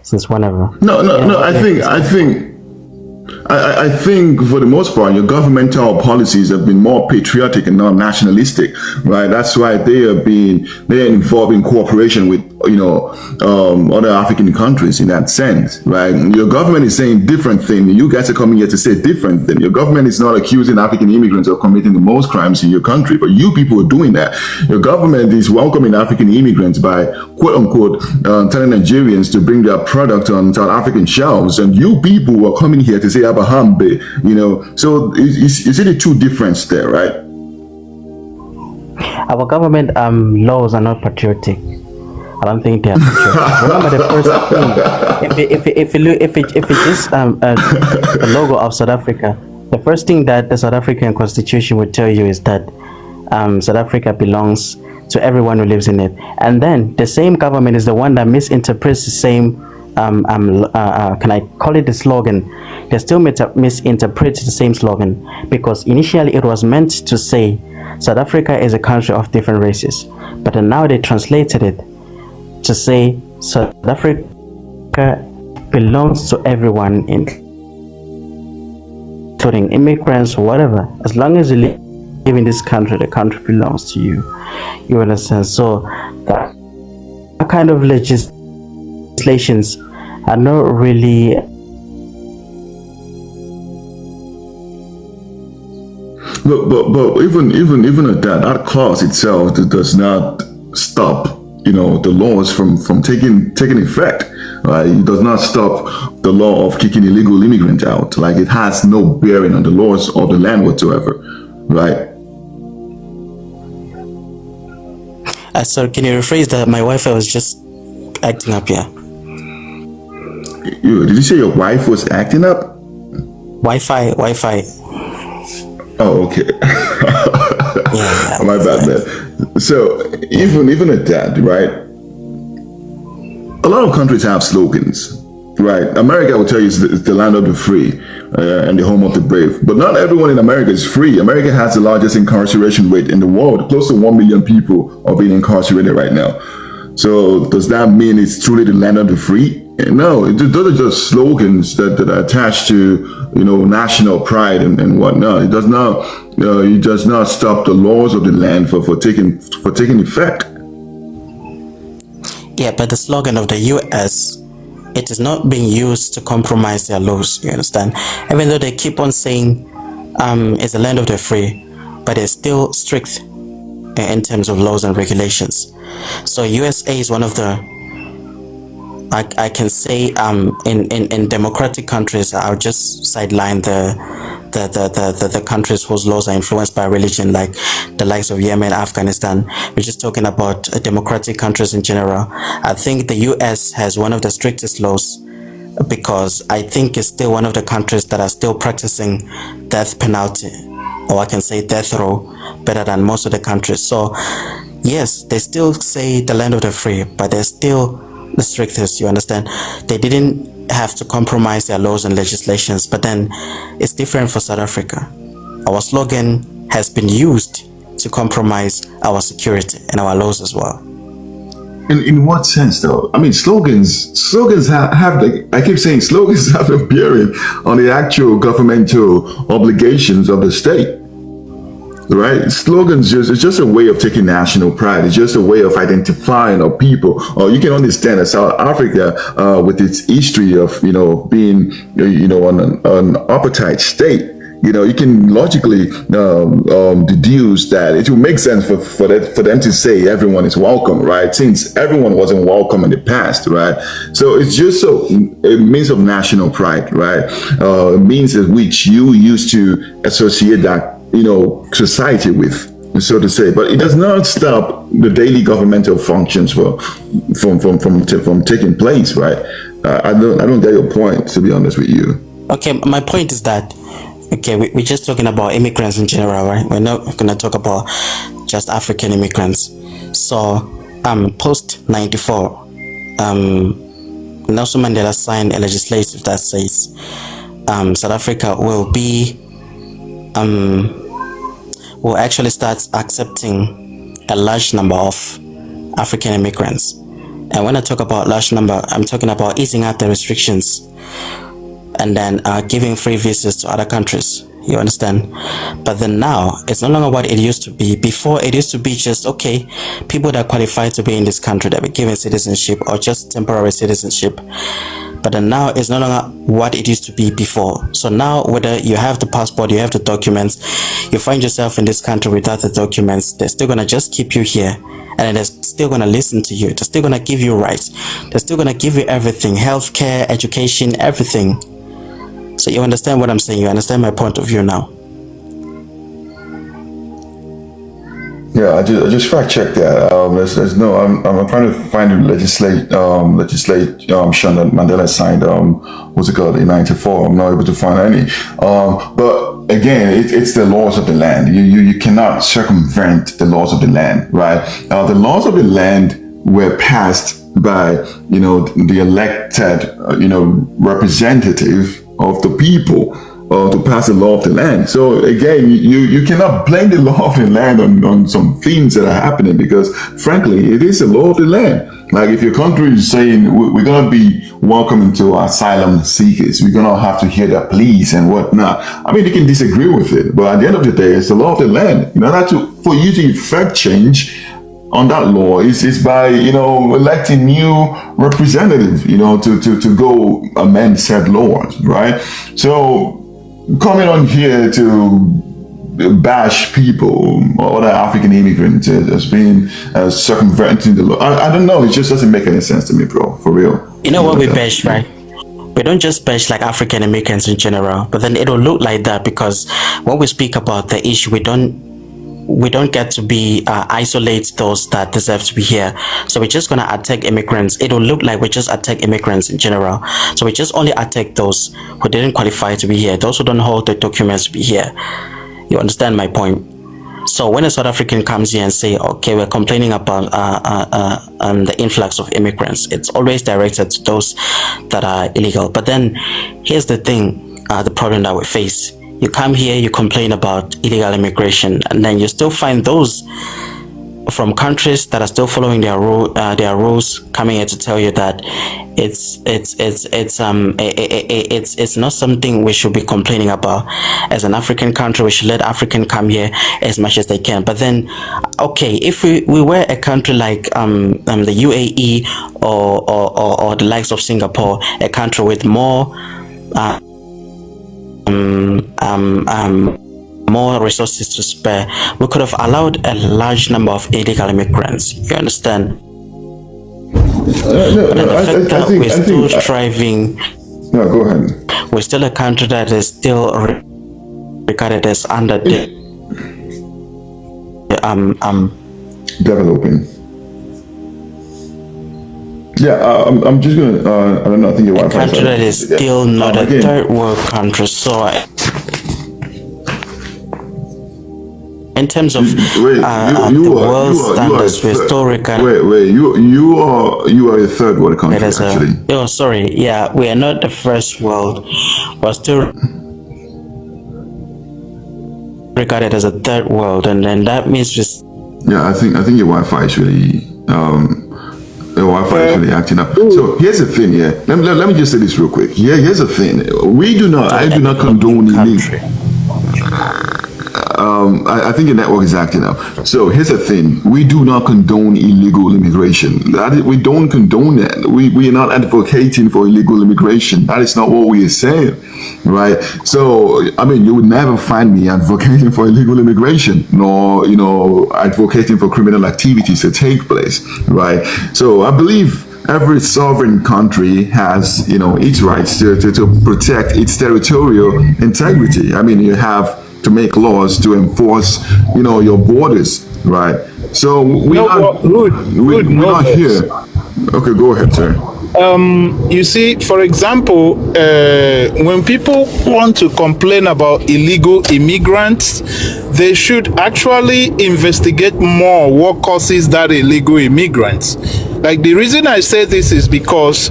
since whenever. No, no, no. I Like think, this. I think for the most part, your governmental policies have been more patriotic and not nationalistic, right? That's why they're involved in cooperation with, other African countries in that sense, right? Your government is saying different thing. You guys are coming here to say different thing. Your government is not accusing African immigrants of committing the most crimes in your country, but you people are doing that. Your government is welcoming African immigrants by quote unquote telling Nigerians to bring their product on South African shelves, and you people are coming here to say Abahambe, So you see the two difference there, right? Our government laws are not patriotic. I don't think they are patriotic. Remember the first thing, if it is the logo of South Africa, the first thing that the South African Constitution would tell you is that South Africa belongs to everyone who lives in it. And then the same government is the one that misinterprets the same. Can I call it the slogan? They still misinterpret the same slogan, because initially it was meant to say South Africa is a country of different races, but then now they translated it to say South Africa belongs to everyone, including immigrants or whatever. As long as you live in this country, the country belongs to you. You understand? So that kind of legislations are not really. But even at that clause itself does not stop the laws from taking effect. Right? It does not stop the law of kicking illegal immigrants out. Like, it has no bearing on the laws of the land whatsoever. Right? Sorry, can you rephrase that? My Wi-Fi was just acting up here. Did you say your wife was acting up? Wi-Fi. Oh, okay. Yeah. My bad, man. So even at that, right? A lot of countries have slogans, right? America will tell you it's the land of the free and the home of the brave. But not everyone in America is free. America has the largest incarceration rate in the world. Close to 1 million people are being incarcerated right now. So does that mean it's truly the land of the free? No, those are just slogans that are attached to national pride and whatnot. It does not it does not stop the laws of the land for taking effect. Yeah, but the slogan of the US, it is not being used to compromise their laws. You understand? Even though they keep on saying it's the land of the free, but they're still strict in terms of laws and regulations. So USA is one of the, I can say in democratic countries, I'll just sideline the countries whose laws are influenced by religion, like the likes of Yemen, Afghanistan. We're just talking about democratic countries in general. I think the US has one of the strictest laws, because I think it's still one of the countries that are still practicing death penalty, or I can say death row, better than most of the countries. So yes, they still say the land of the free, but they're still the strictest. You understand? They didn't have to compromise their laws and legislations. But then it's different for South Africa. Our slogan has been used to compromise our security and our laws as well. In what sense, though? I mean, slogans have I keep saying slogans have a bearing on the actual governmental obligations of the state. Right? Slogans it's just a way of taking national pride. It's just a way of identifying our people. Or you can understand that South Africa, with its history of being an apartheid state, you can logically deduce that it will make sense for them to say everyone is welcome, right? Since everyone wasn't welcome in the past, right? So it's just a means of national pride, right? A means in which you used to associate that society with, so to say. But it does not stop the daily governmental functions from taking place, right? I don't get your point, to be honest with you. Okay, my point is that we're just talking about immigrants in general, right? We're not going to talk about just African immigrants. So post 94, Nelson Mandela signed a legislation that says South Africa will actually start accepting a large number of African immigrants. And when I talk about large number, I'm talking about easing out the restrictions and then giving free visas to other countries. You understand? But then now, it's no longer what it used to be. Before, it used to be just, okay, people that qualify to be in this country, that be given citizenship or just temporary citizenship. But then now, it's no longer what it used to be before. So now, whether you have the passport, you have the documents, you find yourself in this country without the documents, they're still going to just keep you here. And they're still going to listen to you. They're still going to give you rights. They're still going to give you everything, healthcare, education, everything. So you understand what I'm saying? You understand my point of view now? Yeah, I just fact checked that. There's no. I'm trying to find the legislation that Mandela signed. What's it called? In '94. I'm not able to find any. But again, it's the laws of the land. You cannot circumvent the laws of the land, right? The laws of the land were passed by the elected representative of the people to pass the law of the land. So again, you cannot blame the law of the land on some things that are happening, because frankly, it is the law of the land. Like if your country is saying we're going to be welcoming to asylum seekers, we're going to have to hear their pleas and whatnot. I mean, they can disagree with it, but at the end of the day, it's the law of the land. For you to effect change on that law is by electing new representatives to go amend said laws, right? So coming on here to bash people or other African immigrants as being circumventing the law, I don't know, it just doesn't make any sense to me, bro, for real. You know what we bash, right? We don't just bash like African Americans in general, but then it'll look like that because when we speak about the issue, we don't get to be isolate those that deserve to be here. So we're just gonna attack immigrants. It'll look like we just attack immigrants in general. So we just only attack those who didn't qualify to be here, those who don't hold the documents to be here. You understand my point? So when a South African comes here and say, okay, we're complaining about the influx of immigrants, it's always directed to those that are illegal. But then here's the thing, the problem that we face. You come here, you complain about illegal immigration, and then you still find those from countries that are still following their rules coming here to tell you that it's not something we should be complaining about. As an African country, we should let African come here as much as they can. But then, okay, if we were a country like the UAE or the likes of Singapore, a country with more more resources to spare, we could have allowed a large number of illegal immigrants. You understand? We're still striving. No, go ahead. We're still a country that is still regarded as under developing. Yeah, I'm just gonna. I don't know. I think your Wi-Fi. A country that is still not a third world country. So, in terms of the world standards, we're still regarded. Wait. You are a third world country actually. Sorry. Yeah, we are not the first world. We're still regarded as a third world, and then that means Yeah, I think your Wi-Fi is really. The Wi-Fi is really acting up. So here's the thing, yeah. Let me just say this real quick. Yeah, here's the thing. I do not condone illegal. I think the network is acting up. So here's the thing. We do not condone illegal immigration. We don't condone that. We are not advocating for illegal immigration. That is not what we are saying, right? So, I mean, you would never find me advocating for illegal immigration, nor, advocating for criminal activities to take place, right? So I believe every sovereign country has, its rights to protect its territorial integrity. I mean, you have to make laws to enforce, your borders, right? So we're not here. Okay, go ahead, sir. You see, for example, when people want to complain about illegal immigrants, they should actually investigate more what causes that illegal immigrants. Like, the reason I say this is because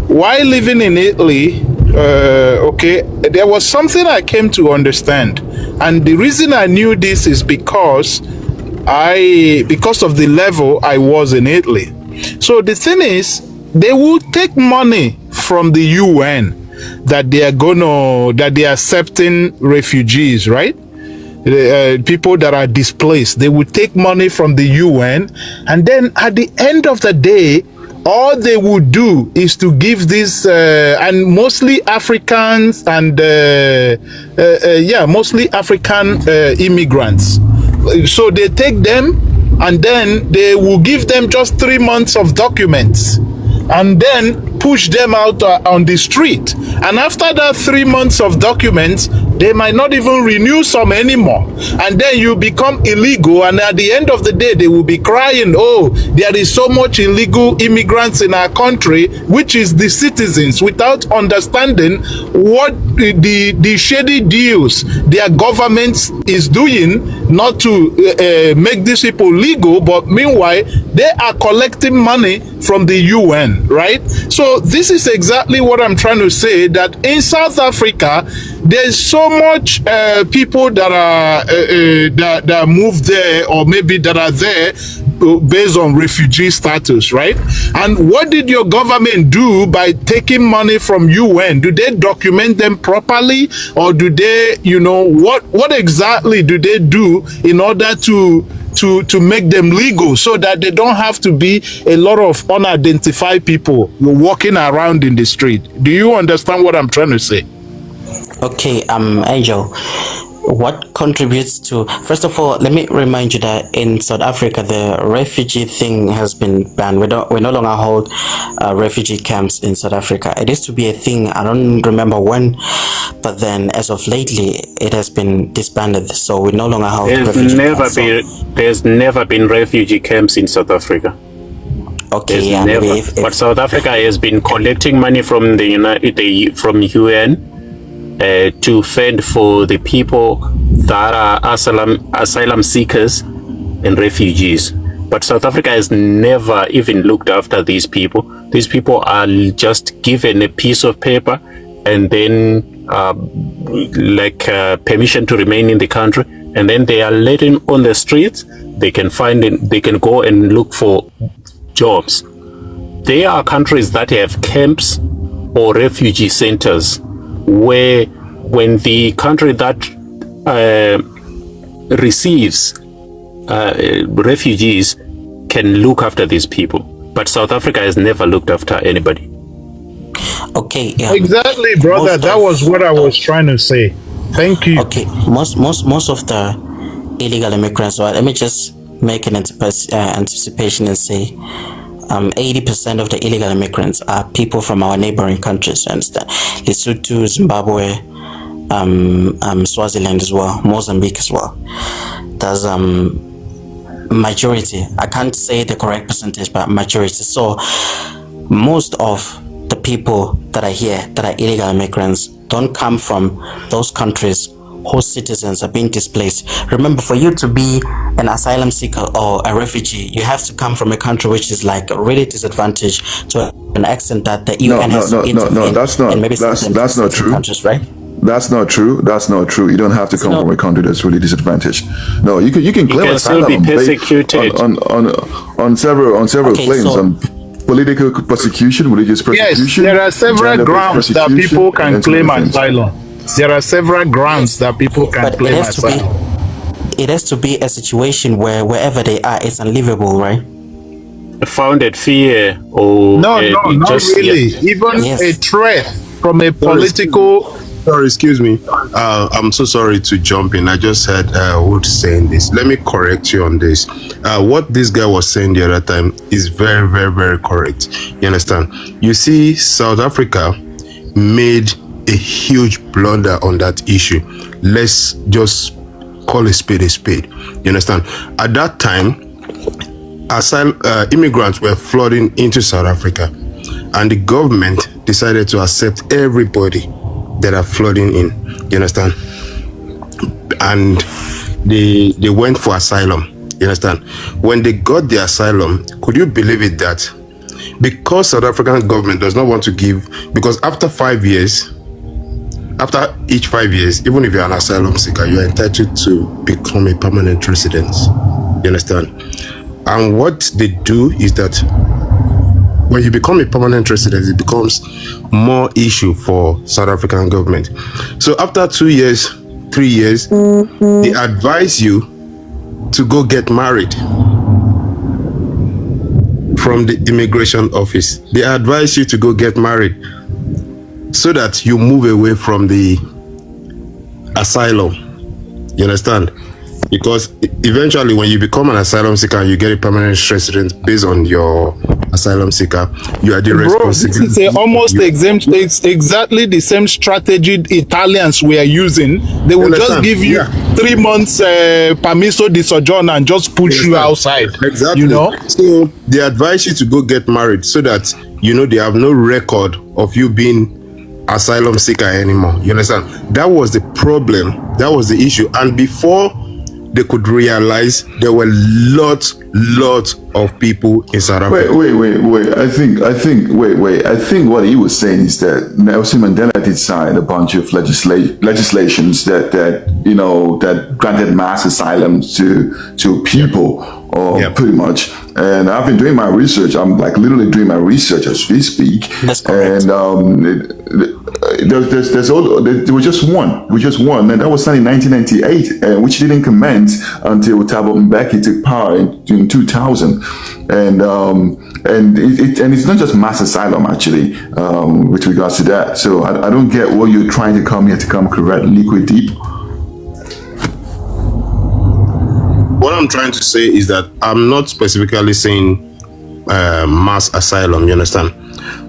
while living in Italy, there was something I came to understand. And the reason I knew this is because of the level I was in Italy. So the thing is, they will take money from the UN that they are accepting refugees, right? People that are displaced. They will take money from the UN, and then at the end of the day, all they would do is to give this, and mostly Africans and mostly African immigrants. So they take them, and then they will give them just 3 months of documents, and then push them out on the street. And after that 3 months of documents, they might not even renew some anymore. And then you become illegal, and at the end of the day, they will be crying, oh, there is so much illegal immigrants in our country, which is the citizens, without understanding what the shady deals their government is doing not to make these people legal, but meanwhile, they are collecting money from the UN, right? So this is exactly what I'm trying to say, that in South Africa, there's so much people that are that moved there, or maybe that are there based on refugee status, right? And what did your government do by taking money from UN? Do they document them properly, or do they, what exactly do they do in order to make them legal, so that they don't have to be a lot of unidentified people walking around in the street? Do you understand what I'm trying to say? Okay, Angel, what contributes to, first of all, let me remind you that in South Africa, the refugee thing has been banned. We no longer hold refugee camps in South Africa. It used to be a thing, I don't remember when, but then as of lately, it has been disbanded. So we no longer hold refugee camps. There's never been refugee camps in South Africa. Okay, yeah, never. But South Africa has been collecting money from from UN to fend for the people that are asylum seekers and refugees. But South Africa has never even looked after these people. These people are just given a piece of paper and then permission to remain in the country, and then they are let in on the streets. They can go and look for jobs. There are countries that have camps or refugee centers where, when the country that receives refugees can look after these people. But South Africa has never looked after anybody. Okay, yeah. Exactly, brother. That was what I was trying to say. Thank you. Okay, most of the illegal immigrants, well, let me just make an anticipation and say 80% of the illegal immigrants are people from our neighboring countries, you understand? Lesotho, Zimbabwe, Swaziland as well, Mozambique as well. There's majority, I can't say the correct percentage, but majority. So most of the people that are here that are illegal immigrants don't come from those countries whose citizens are being displaced. Remember, for you to be an asylum seeker or a refugee, you have to come from a country which is like really disadvantaged to an extent that the UN has intervened. That's not true. Countries, right? That's not true. That's not true. You don't have to come from a country that's really disadvantaged. No, you can claim asylum on several claims. On political persecution, religious persecution. Yes, there are several grounds that people can claim asylum. There are several grounds that people can claim asylum. It has to be a situation where wherever they are, it's unlivable, right? Founded fear or not really. Even a threat from a political. Sorry, excuse me. I'm so sorry to jump in. I just heard Wood saying this. Let me correct you on this. What this guy was saying the other time is very, very, very correct. You understand? You see, South Africa made a huge blunder on that issue. Let's just call a spade a spade. You understand? At that time, immigrants were flooding into South Africa, and the government decided to accept everybody that are flooding in. You understand? And they went for asylum. You understand? When they got the asylum, could you believe it that because South African government does not want to give, because after each 5 years, even if you're an asylum seeker, you're entitled to become a permanent resident. You understand? And what they do is that when you become a permanent resident, it becomes more issue for South African government. So after 2 years, 3 years, they advise you to go get married from the immigration office. They advise you to go get married so that you move away from the asylum. You understand? Because eventually when you become an asylum seeker and you get a permanent resident based on your asylum seeker, you are the responsibility. This is almost it's exactly the same strategy Italians were using. They will just give you 3 months permiso di soggiorno and just put you outside. Exactly. You know? So they advise you to go get married so that, you know, they have no record of you being asylum seeker anymore. You understand? That was the problem. That was the issue. And before they could realize, there were lots of people in South Africa. Wait. I think what he was saying is that Nelson Mandela did sign a bunch of legislations that granted mass asylum to people, pretty much. And I've been doing my research. I'm like literally doing my research as we speak. That's correct. And there was just one, and that was signed in 1998, which didn't commence until Thabo Mbeki took power in 2000. And it's not just mass asylum actually, with regards to that. So I don't get what you're trying to come here to come correct liquid deep. What I'm trying to say is that I'm not specifically saying mass asylum, you understand?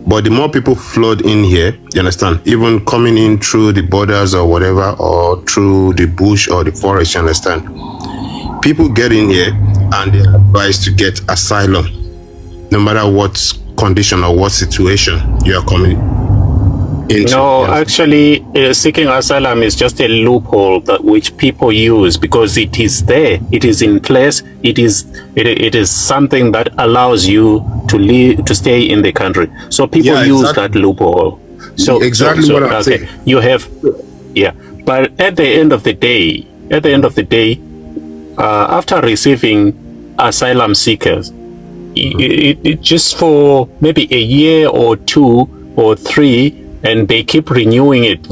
But the more people flood in here, you understand, even coming in through the borders or whatever, or through the bush or the forest, you understand, people get in here and they're advised to get asylum, no matter what condition or what situation you are coming into. No, actually, seeking asylum is just a loophole that which people use because it is there, it is in place, it is something that allows you to stay in the country. So people use that loophole. So exactly what I'm saying. You have, but at the end of the day, after receiving asylum seekers, it just for maybe a year or 2 or 3. And they keep renewing it.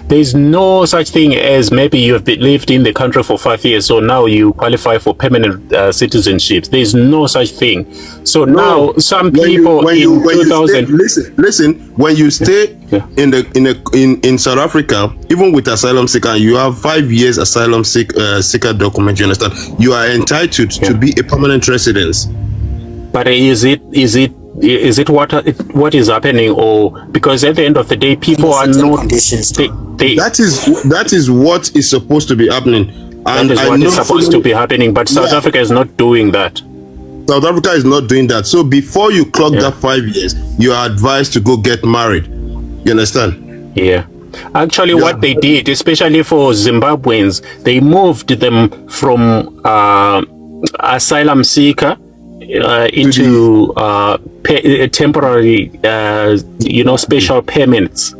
There's no such thing as maybe you've lived in the country for 5 years, so now you qualify for permanent citizenship. There's no such thing. So now some people in 2000. Listen. When you stay in South Africa, even with asylum seeker, you have 5 years asylum seeker document. You understand? You are entitled to be a permanent resident. But is it what is happening, or because at the end of the day people are not that is what is supposed to be happening, and that is what is supposed to be happening, but South Africa is not doing that. South Africa is not doing that. So before you clock that 5 years, you are advised to go get married. You understand? Actually, what they did, especially for Zimbabweans, they moved them from asylum seeker into temporary, special payments.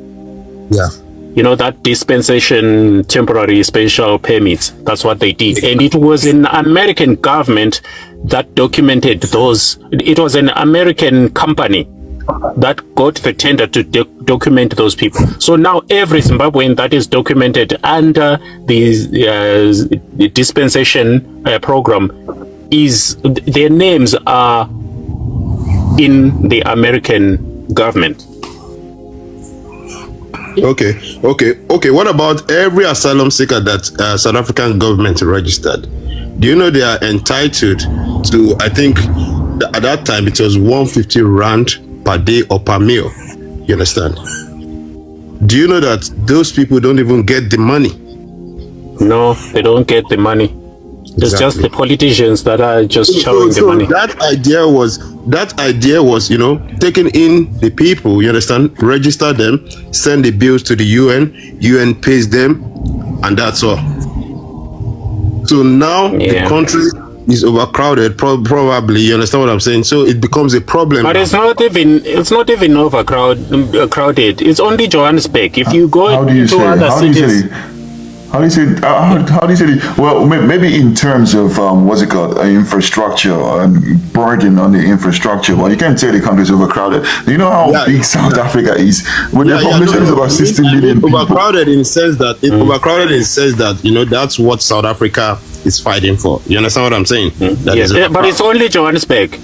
That dispensation, temporary special permits. That's what they did. And it was an American government that documented those. It was an American company that got the tender to document those people. So now every Zimbabwean that is documented under the dispensation program their names are in the American government. Okay. What about every asylum seeker that South African government registered? Do you know they are entitled to, I think at that time it was 150 rand per day or per meal? You understand? Do you know that those people don't even get the money? No, they don't get the money. It's just the politicians that are just showing the money. That idea was, taking in the people, you understand, register them, send the bills to the UN pays them, and that's all. So now the country is overcrowded, probably, you understand what I'm saying? So it becomes a problem. But it's not even overcrowded. It's only Johannesburg. If you go to other cities. How do you say? How do you say it? Well, maybe in terms of what's it called, infrastructure, burden on the infrastructure. Well, you can't say the country is overcrowded. Do you know how big South Africa is? When the population is about 60 million people. Overcrowded in the sense that overcrowded in the sense that that's what South Africa is fighting for. You understand what I'm saying? But it's only Johannesburg.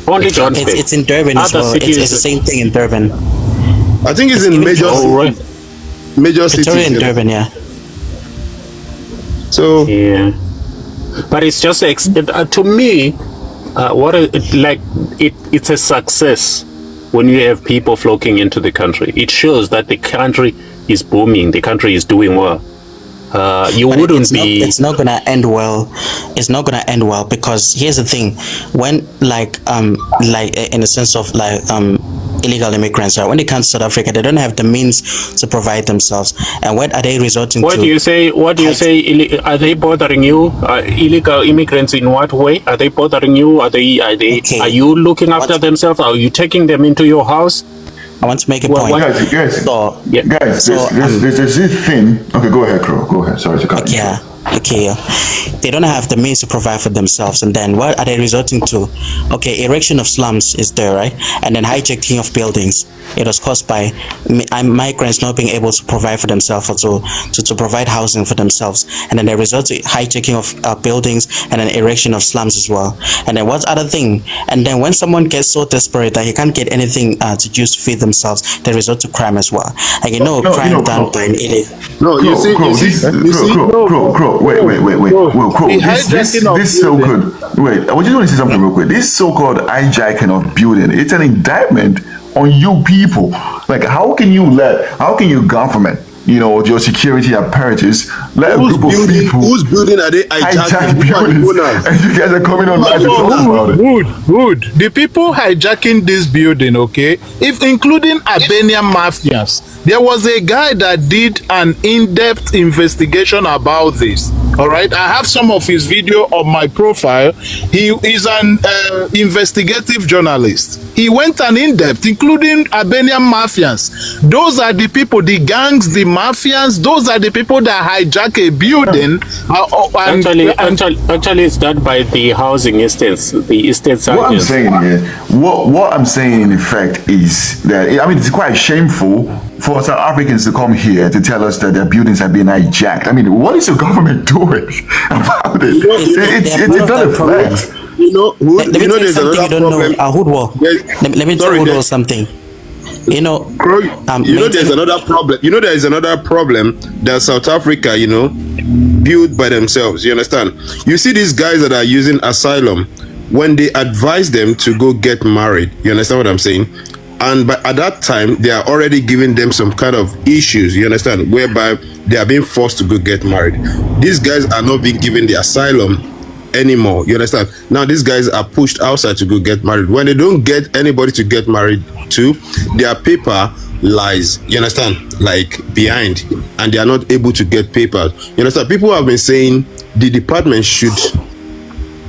Only Johannesburg. It's in Durban as well. It's the same thing in Durban. I think it's in major cities. Pretoria and Durban, yeah. So yeah, but it's just to me, it's a success when you have people flocking into the country. It shows that the country is booming. The country is doing well. It's not gonna end well. It's not gonna end well because here's the thing: when in a sense of illegal immigrants, when they come to South Africa, they don't have the means to provide themselves. And what are they resorting to? What do you say? Are they bothering you? Illegal immigrants in what way? Are they bothering you? Are you looking after themselves? Are you taking them into your house? I want to make a point. Guys, there's this thing. Okay, go ahead, Crow. Go ahead. Sorry to cut you. Okay. They don't have the means to provide for themselves, and then what are they resorting to? Okay, erection of slums is there, right? And then hijacking of buildings. It was caused by migrants not being able to provide for themselves or to provide housing for themselves, and then they resort to hijacking of buildings and then erection of slums as well. And then what's other thing? And then when someone gets so desperate that he can't get anything to use to feed themselves, they resort to crime as well. Like crime done by an idiot. Crow. Wait. Crow. This so good. Wait, I just want to say something real quick. This so-called hijacking of building, it's an indictment on you people. Like, how can you government, with your security apparatus, let a group of people whose building are they hijacking? And you guys are coming online to talk about it. Wood. The people hijacking this building, okay, if including Albanian mafias, there was a guy that did an in-depth investigation about this. All right, I have some of his video on my profile. He is an investigative journalist. He went an in-depth, including Albanian mafias. Those are the people, the gangs, the mafias. Those are the people that hijack a building. Actually, it's done by the housing estates, the estate What I'm sergeants. saying here, what I'm saying in effect is that it's quite shameful for South Africans to come here to tell us that their buildings are being hijacked. What is the government doing about it? It's not a flex. There's another problem. Let me tell you something. There's another problem. There is another problem that South Africa, built by themselves. You understand? You see these guys that are using Asylum, when they advise them to go get married, you understand what I'm saying? And at that time, they are already giving them some kind of issues, you understand, whereby they are being forced to go get married. These guys are not being given the asylum anymore, you understand? Now, these guys are pushed outside to go get married. When they don't get anybody to get married to, their paper lies, you understand, like behind, and they are not able to get papers. You understand? People have been saying the department should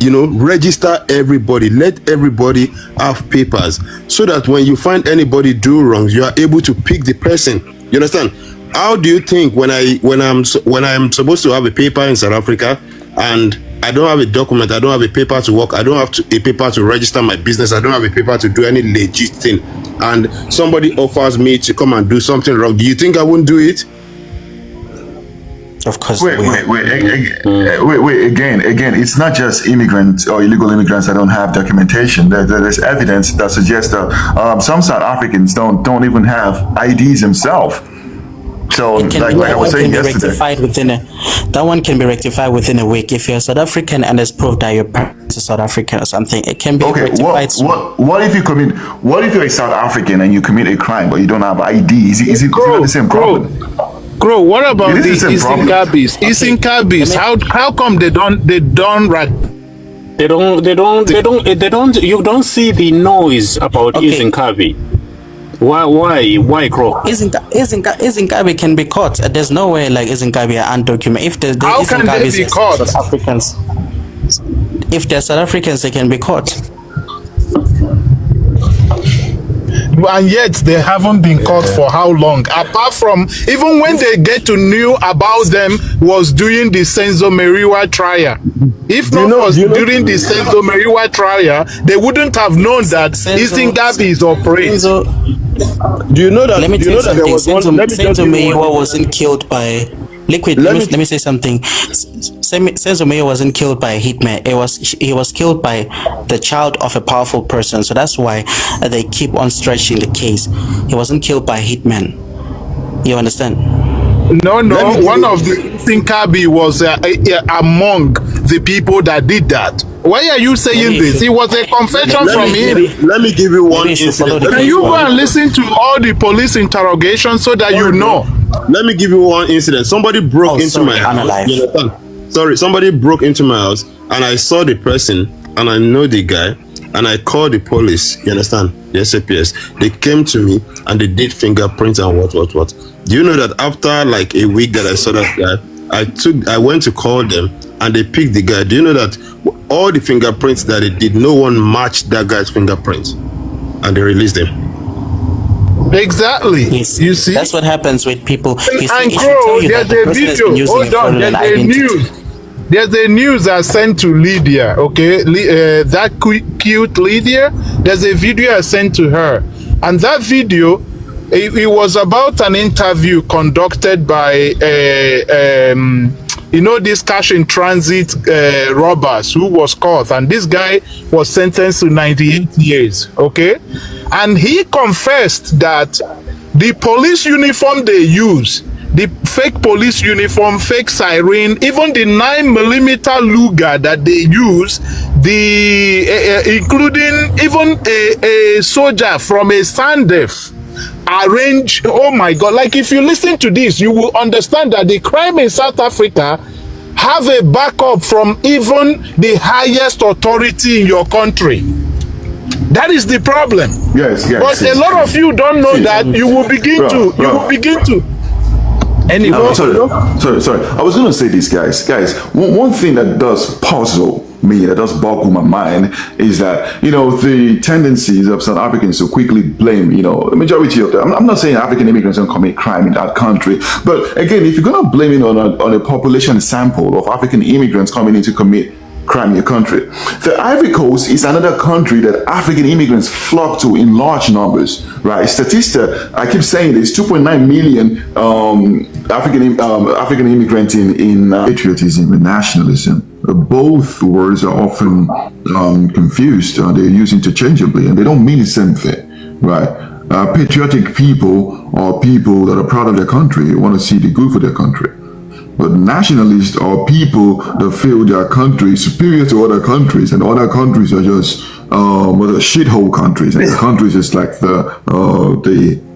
register everybody, let everybody have papers, so that when you find anybody do wrongs, you are able to pick the person. You understand? How do you think when I'm supposed to have a paper in South Africa and I don't have a document, I don't have a paper to work, I don't have a paper to register my business, I don't have a paper to do any legit thing, and somebody offers me to come and do something wrong, do you think I won't do it? Of course. Wait. Again, it's not just immigrants or illegal immigrants that don't have documentation. There's evidence that suggests that some South Africans don't even have IDs themselves. So, like I was saying yesterday, that one can be rectified within a week. If you're South African and it's proved that your parents are South African or something, it can be rectified. What if you're a South African and you commit a crime but you don't have ID? Is it not the same problem? Grow. What about the Isinkabis? How come they don't You don't see the noise about Isinkabi. Why, Crow? Isinkabi can be caught. There's no way like Isinkabi are undocumented. If the how can they be caught? South Africans, if they're South Africans, they can be caught. and yet they haven't been caught for how long? Apart from, even when they get to know about them was during the Senzo Meriwa trial. If not for during the Senzo Meriwa trial, they wouldn't have known that Izingabi is operating. Do you know that? Let me tell you something. Senzo Meriwa was wasn't killed by liquid. Let me say something. Senzo Meriwa wasn't killed by a hitman. He was killed by the child of a powerful person. So that's why they keep on stretching the case. He wasn't killed by a hitman. You understand? No. One of the Izingabi was among the people that did that. Why are you saying this? It was a confession from him. Let me give you one incident. Can you go and listen to all the police interrogations so that you know? Let me give you one incident. Somebody broke into my house. You understand? Sorry, somebody broke into my house and I saw the person and I know the guy and I called the police. You understand? The SAPS. They came to me and they did fingerprints and what. Do you know that after like a week that I saw that guy, I went to call them and they picked the guy. Do you know that all the fingerprints that they did, no one matched that guy's fingerprints, and they released him? Exactly. Yes. You see, that's what happens with people. And Crow, there's a video. Hold on, there's a news. There's a news I sent to Lydia. Okay, that cute Lydia. There's a video I sent to her, and that video, it was about an interview conducted by this cash in transit robbers who was caught, and this guy was sentenced to 98 years. Okay, and he confessed that the police uniform they use, the fake police uniform, fake siren, even the 9mm Luger that they use, including even a soldier from a Sandef arrange. Oh my God, like if you listen to this, you will understand that the crime in South Africa have a backup from even the highest authority in your country. That is the problem. Yes. But a lot of you don't know that. You will begin to. Anyway, sorry. I was going to say this, guys. One thing that does puzzle me, that does boggle my mind, is that the tendencies of South Africans to quickly blame the majority of them. I'm not saying African immigrants don't commit crime in that country, but again, if you're going to blame it on a population sample of African immigrants coming in to commit crime in your country, the Ivory Coast is another country that African immigrants flock to in large numbers, right? Statista, I keep saying this, 2.9 million African immigrants in patriotism and nationalism. Both words are often confused. They're used interchangeably and they don't mean the same thing, right? Patriotic people are people that are proud of their country, want to see the good for their country. But nationalists are people that feel their country is superior to other countries, and other countries are just shithole countries, and the countries is like the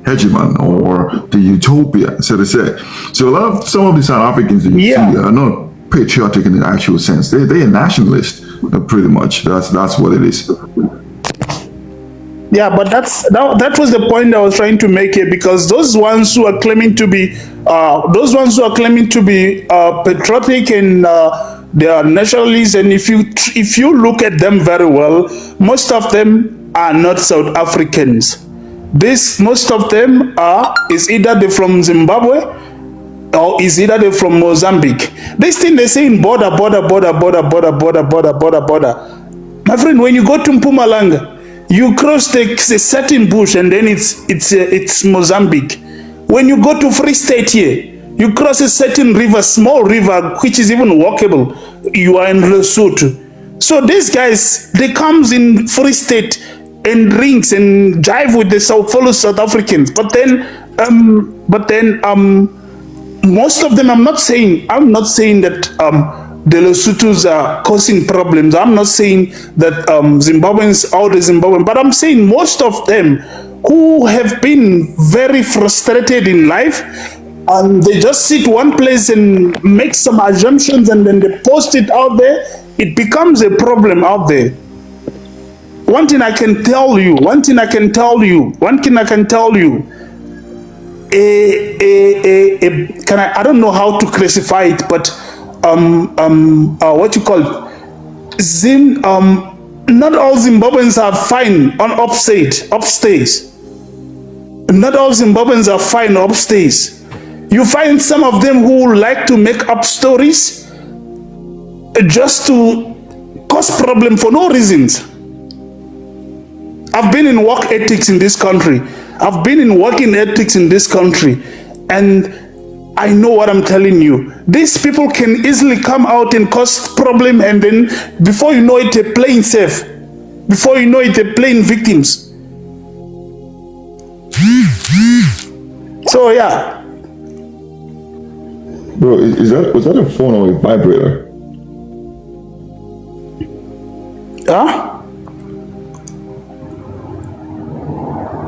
hegemon or the utopia, so to say. So some of the South Africans that you see are not patriotic in the actual sense. They're nationalists, pretty much. That's what it is. Yeah, but that was the point I was trying to make here, because those ones who are claiming to be patriotic and they are nationalists, and if you look at them very well, most of them are not South Africans. Most of them is either they're from Zimbabwe or is either they're from Mozambique. This thing they say in border. My friend, when you go to Mpumalanga, you cross the certain bush and then it's Mozambique. When you go to Free State here, you cross a certain river, small river, which is even walkable, you are in Lesotho. So these guys, they comes in Free State and drinks and jive with the fellow South Africans. But then most of them, I'm not saying that the Lesothos are causing problems. I'm not saying that Zimbabweans are the Zimbabwean, but I'm saying most of them who have been very frustrated in life, and they just sit one place and make some assumptions and then they post it out there, it becomes a problem out there. One thing I can tell you, I don't know how to classify it, but what you call not all Zimbabweans are fine on upstage. Not all Zimbabweans are fine upstairs. You find some of them who like to make up stories just to cause problem for no reasons. I've been in work ethics in this country. I've been in working ethics in this country, and I know what I'm telling you. These people can easily come out and cause problem, and then before you know it, they're playing safe. Before you know it, they're playing victims. So yeah. Bro, was that a phone or a vibrator? Huh?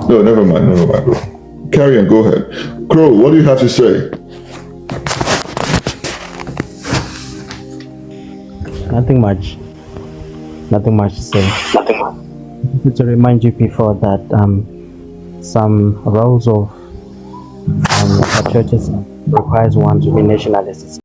No, never mind, bro. Carry on, go ahead. Crow, what do you have to say? Nothing much to say. To remind you before that some roles of patriotism requires one to be nationalist.